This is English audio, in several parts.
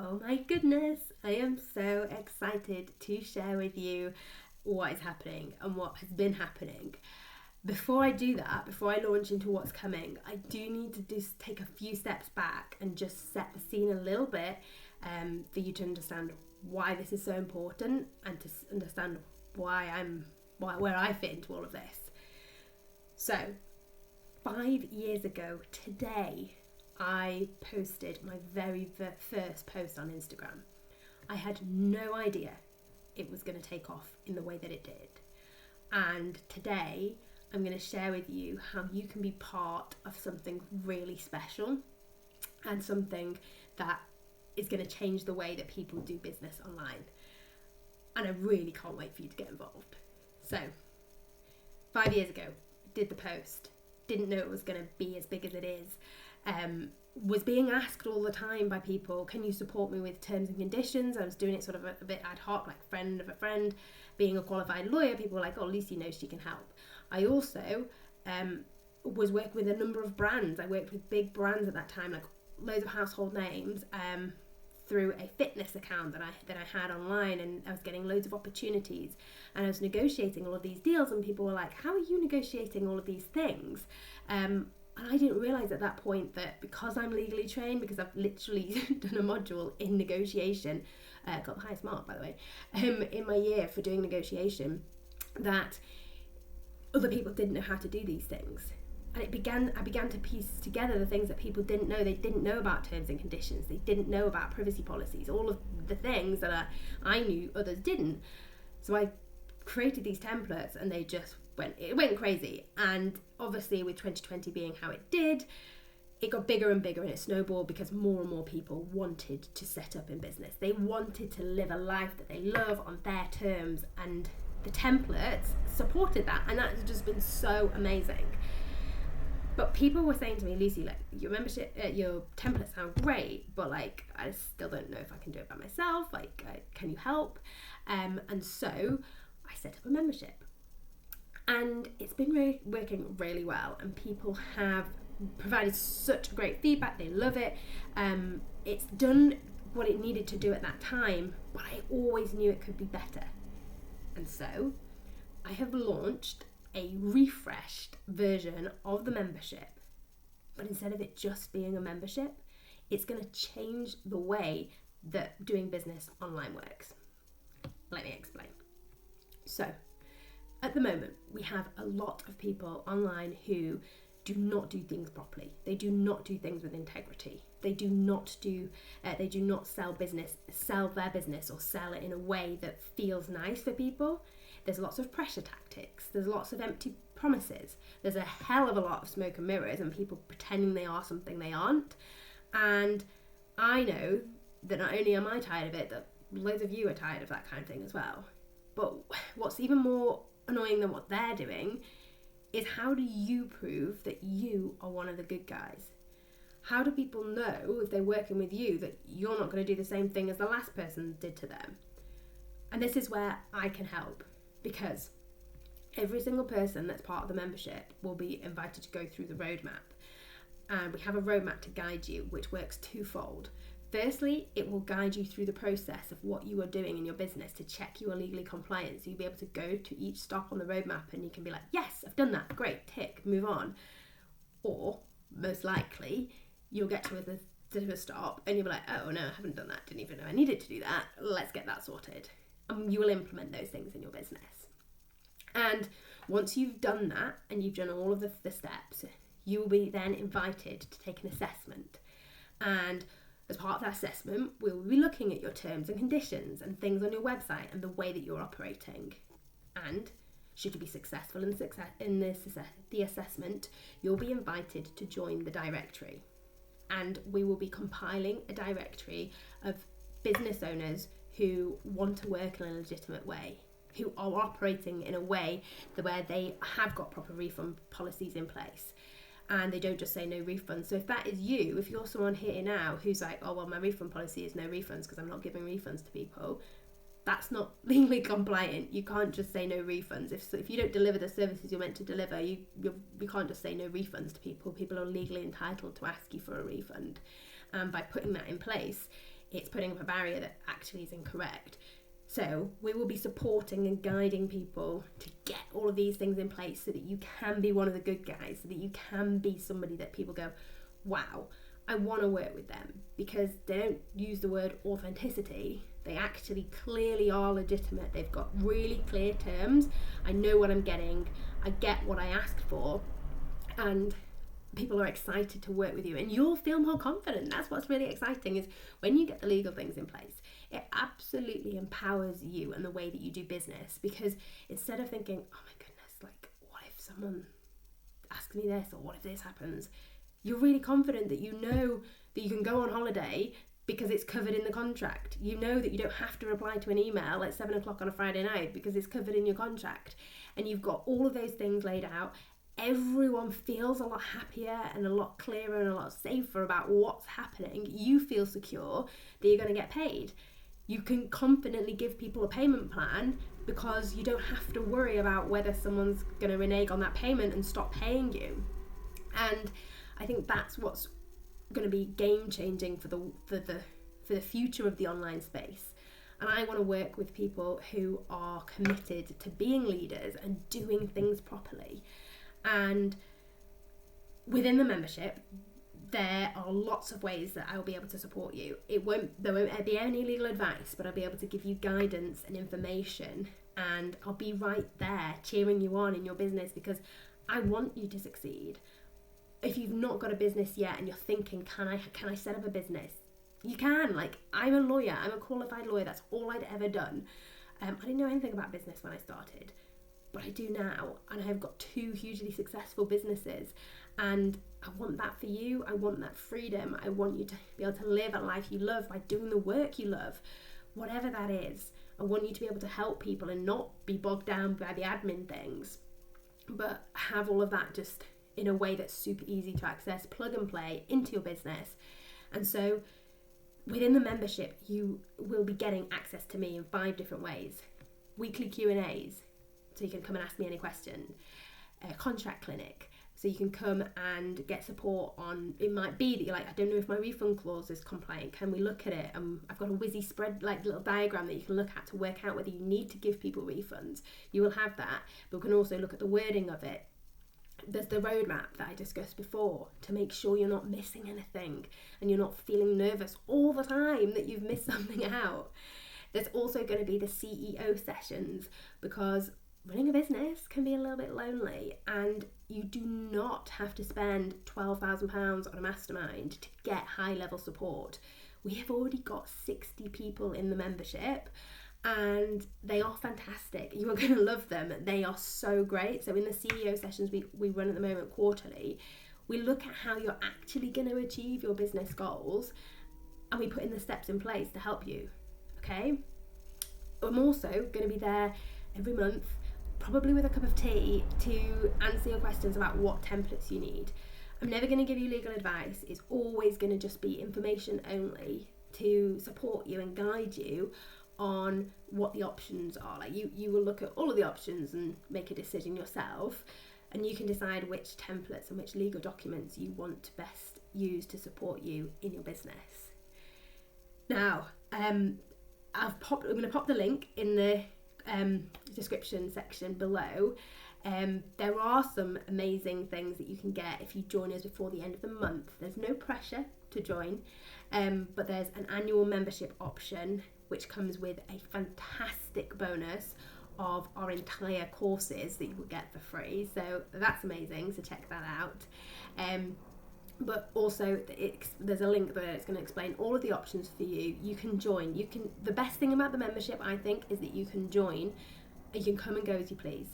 Oh my goodness, I am so excited to share with you what is happening and what has been happening. Before I do that, before I launch into what's coming, I do need to just take a few steps back and just set the scene a little bit for you to understand why this is so important and to understand where I fit into all of this. So, 5 years ago today, I posted my very first post on Instagram. I had no idea it was going to take off in the way that it did. And today, I'm going to share with you how you can be part of something really special and something that is going to change the way that people do business online. And I really can't wait for you to get involved. So, 5 years ago, did the post, didn't know it was going to be as big as it is. Was being asked all the time by people, can you support me with terms and conditions? I was doing it sort of a bit ad hoc, like friend of a friend. Being a qualified lawyer, people were like, oh, Lucy knows she can help. I also was working with a number of brands. I worked with big brands at that time, like loads of household names, through a fitness account that I had online, and I was getting loads of opportunities, and I was negotiating all of these deals, and people were like, how are you negotiating all of these things? And I didn't realise at that point that because I'm legally trained, because I've literally done a module in negotiation, got the highest mark by the way, in my year for doing negotiation, that other people didn't know how to do these things. And I began to piece together the things that people didn't know. They didn't know about terms and conditions. They didn't know about privacy policies. All of the things that I knew others didn't. So I created these templates, and it went crazy. And obviously with 2020 being how it did, it got bigger and bigger, and it snowballed because more and more people wanted to set up in business. They wanted to live a life that they love on their terms, and the templates supported that, and that has just been so amazing. But people were saying to me, Lucy, like, your membership, your templates sound great, but like, I still don't know if I can do it by myself. Like, can you help? And so I set up a membership, and it's been working really well, and people have provided such great feedback. They love it. It's done what it needed to do at that time, but I always knew it could be better. And so I have launched a refreshed version of the membership, but instead of it just being a membership, it's going to change the way that doing business online works. Let me explain. So, at the moment, we have a lot of people online who do not do things properly. They do not do things with integrity. They do not sell their business or sell it in a way that feels nice for people. There's lots of pressure tactics. There's lots of empty promises. There's a hell of a lot of smoke and mirrors and people pretending they are something they aren't. And I know that not only am I tired of it, that loads of you are tired of that kind of thing as well. But what's even more annoying than what they're doing is, how do you prove that you are one of the good guys? How do people know, if they're working with you, that you're not going to do the same thing as the last person did to them? And this is where I can help, because every single person that's part of the membership will be invited to go through the roadmap. And we have a roadmap to guide you, which works twofold. Firstly, it will guide you through the process of what you are doing in your business to check you are legally compliant. So you'll be able to go to each stop on the roadmap and you can be like, yes, I've done that, great, tick, move on. Or, most likely, you'll get to a stop and you'll be like, oh no, I haven't done that, didn't even know I needed to do that, let's get that sorted. And you will implement those things in your business. And once you've done that and you've done all of the steps, you will be then invited to take an assessment. And as part of that assessment, we'll be looking at your terms and conditions and things on your website and the way that you're operating. And should you be successful in the assessment, you'll be invited to join the directory. And we will be compiling a directory of business owners who want to work in a legitimate way, who are operating in a way where they have got proper refund policies in place. And they don't just say no refunds. So if that is you, if you're someone here now who's like, oh, well, my refund policy is no refunds because I'm not giving refunds to people, that's not legally compliant. You can't just say no refunds. If you don't deliver the services you're meant to deliver, you can't just say no refunds to people. People are legally entitled to ask you for a refund. And by putting that in place, it's putting up a barrier that actually is incorrect. So we will be supporting and guiding people to get all of these things in place so that you can be one of the good guys, so that you can be somebody that people go, wow, I want to work with them, because they don't use the word authenticity. They actually clearly are legitimate. They've got really clear terms. I know what I'm getting. I get what I asked for. And people are excited to work with you, and you'll feel more confident. That's what's really exciting, is when you get the legal things in place, it absolutely empowers you and the way that you do business, because instead of thinking, oh my goodness, like, what if someone asks me this, or what if this happens, you're really confident that you know that you can go on holiday because it's covered in the contract. You know that you don't have to reply to an email at 7 o'clock on a Friday night because it's covered in your contract, and you've got all of those things laid out. Everyone feels a lot happier and a lot clearer and a lot safer about what's happening. You feel secure that you're going to get paid. You can confidently give people a payment plan because you don't have to worry about whether someone's going to renege on that payment and stop paying you. And I think that's what's going to be game changing for the future of the online space. And I want to work with people who are committed to being leaders and doing things properly. And within the membership, there are lots of ways that I'll be able to support you. There won't be any legal advice, but I'll be able to give you guidance and information, and I'll be right there cheering you on in your business, because I want you to succeed. If you've not got a business yet and you're thinking, can I set up a business? You can. Like, I'm a lawyer. I'm a qualified lawyer. That's all I'd ever done. I didn't know anything about business when I started, but I do now, and I've got 2 hugely successful businesses, and I want that for you. I want that freedom. I want you to be able to live a life you love by doing the work you love, whatever that is. I want you to be able to help people and not be bogged down by the admin things, but have all of that just in a way that's super easy to access, plug and play into your business. And so within the membership, you will be getting access to me in 5 different ways. Weekly Q&As, so you can come and ask me any question. A contract clinic, so you can come and get support on, it might be that you're like, I don't know if my refund clause is compliant, can we look at it? I've got a whizzy spread, like little diagram that you can look at to work out whether you need to give people refunds. You will have that, but we can also look at the wording of it. There's the roadmap that I discussed before to make sure you're not missing anything and you're not feeling nervous all the time that you've missed something out. There's also going to be the CEO sessions, because running a business can be a little bit lonely, and you do not have to spend £12,000 on a mastermind to get high level support. We have already got 60 people in the membership, and they are fantastic. You are going to love them. They are so great. So in the CEO sessions we run at the moment quarterly, we look at how you're actually going to achieve your business goals, and we put in the steps in place to help you. Okay? I'm also going to be there every month, probably with a cup of tea, to answer your questions about what templates you need. I'm never going to give you legal advice. It's always going to just be information only to support you and guide you on what the options are. Like, you will look at all of the options and make a decision yourself, and you can decide which templates and which legal documents you want to best use to support you in your business. Now, I'm going to pop the link in the description section below. There are some amazing things that you can get if you join us before the end of the month. There's no pressure to join, but there's an annual membership option which comes with a fantastic bonus of our entire courses that you will get for free. So that's amazing, so check that out. But also there's a link there that's going to explain all of the options for you. You can join. The best thing about the membership, I think, is that you can join. You can come and go as you please.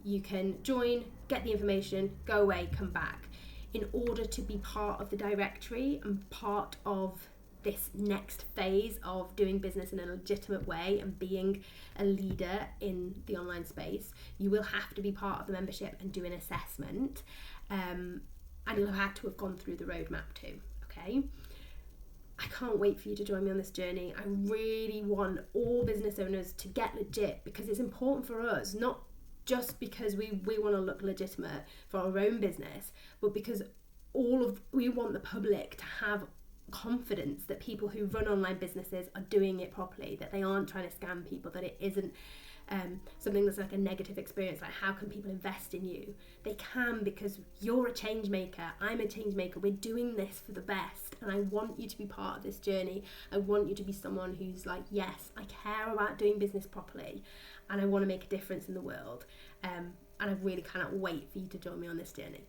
You can join, get the information, go away, come back. In order to be part of the directory and part of this next phase of doing business in a legitimate way and being a leader in the online space, you will have to be part of the membership and do an assessment. And you'll have had to have gone through the roadmap too, okay? I can't wait for you to join me on this journey. I really want all business owners to get legit, because it's important for us, not just because we want to look legitimate for our own business, but because we want the public to have confidence that people who run online businesses are doing it properly, that they aren't trying to scam people, that it isn't something that's like a negative experience. Like, how can people invest in you? They can, because you're a change maker, I'm a change maker, we're doing this for the best, and I want you to be part of this journey. I want you to be someone who's like, yes, I care about doing business properly and I want to make a difference in the world, and I really cannot wait for you to join me on this journey.